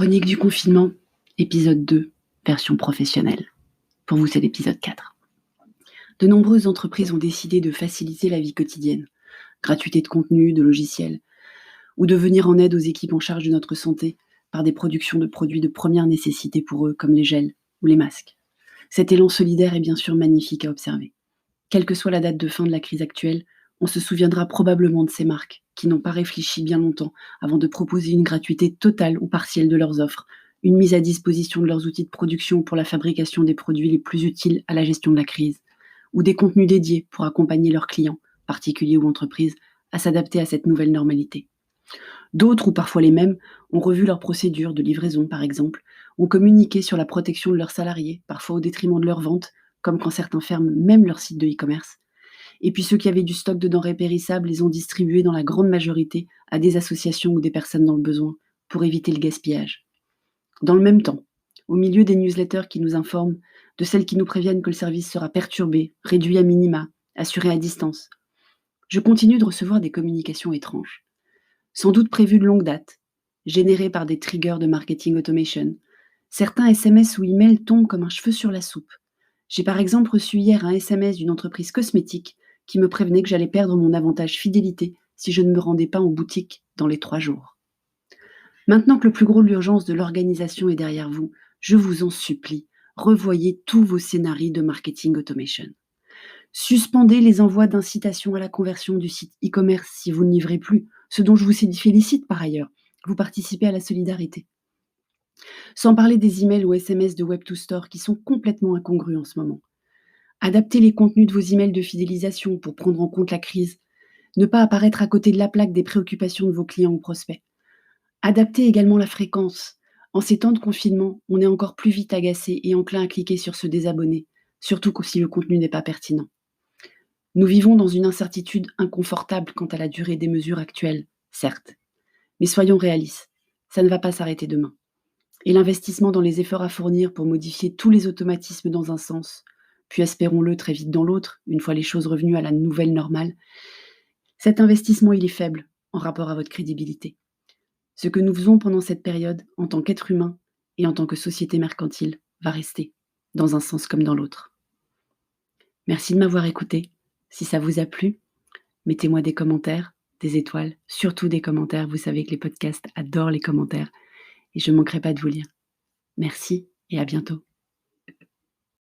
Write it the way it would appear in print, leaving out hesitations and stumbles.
Chronique du confinement, épisode 2, version professionnelle. Pour vous, c'est l'épisode 4. De nombreuses entreprises ont décidé de faciliter la vie quotidienne, gratuité de contenu, de logiciels, ou de venir en aide aux équipes en charge de notre santé par des productions de produits de première nécessité pour eux, comme les gels ou les masques. Cet élan solidaire est bien sûr magnifique à observer. Quelle que soit la date de fin de la crise actuelle, on se souviendra probablement de ces marques qui n'ont pas réfléchi bien longtemps avant de proposer une gratuité totale ou partielle de leurs offres, une mise à disposition de leurs outils de production pour la fabrication des produits les plus utiles à la gestion de la crise, ou des contenus dédiés pour accompagner leurs clients, particuliers ou entreprises, à s'adapter à cette nouvelle normalité. D'autres, ou parfois les mêmes, ont revu leurs procédures de livraison par exemple, ont communiqué sur la protection de leurs salariés, parfois au détriment de leurs ventes, comme quand certains ferment même leur site de e-commerce. Et puis ceux qui avaient du stock de denrées périssables les ont distribués dans la grande majorité à des associations ou des personnes dans le besoin, pour éviter le gaspillage. Dans le même temps, au milieu des newsletters qui nous informent, de celles qui nous préviennent que le service sera perturbé, réduit à minima, assuré à distance, je continue de recevoir des communications étranges, sans doute prévues de longue date, générées par des triggers de marketing automation. Certains SMS ou emails tombent comme un cheveu sur la soupe. J'ai par exemple reçu hier un SMS d'une entreprise cosmétique qui me prévenait que j'allais perdre mon avantage fidélité si je ne me rendais pas en boutique dans les 3 jours. Maintenant que le plus gros de l'urgence de l'organisation est derrière vous, je vous en supplie, revoyez tous vos scénarios de marketing automation. Suspendez les envois d'incitation à la conversion du site e-commerce si vous ne livrez plus, ce dont je vous félicite par ailleurs. Vous participez à la solidarité. Sans parler des emails ou SMS de Web2Store qui sont complètement incongrus en ce moment. Adaptez les contenus de vos emails de fidélisation pour prendre en compte la crise. Ne pas apparaître à côté de la plaque des préoccupations de vos clients ou prospects. Adaptez également la fréquence. En ces temps de confinement, on est encore plus vite agacé et enclin à cliquer sur se désabonner, surtout si le contenu n'est pas pertinent. Nous vivons dans une incertitude inconfortable quant à la durée des mesures actuelles, certes. Mais soyons réalistes, ça ne va pas s'arrêter demain. Et l'investissement dans les efforts à fournir pour modifier tous les automatismes dans un sens, puis espérons-le très vite dans l'autre, une fois les choses revenues à la nouvelle normale, cet investissement, il est faible en rapport à votre crédibilité. Ce que nous faisons pendant cette période, en tant qu'être humain et en tant que société mercantile, va rester, dans un sens comme dans l'autre. Merci de m'avoir écouté. Si ça vous a plu, mettez-moi des commentaires, des étoiles, surtout des commentaires. Vous savez que les podcasts adorent les commentaires et je ne manquerai pas de vous lire. Merci et à bientôt.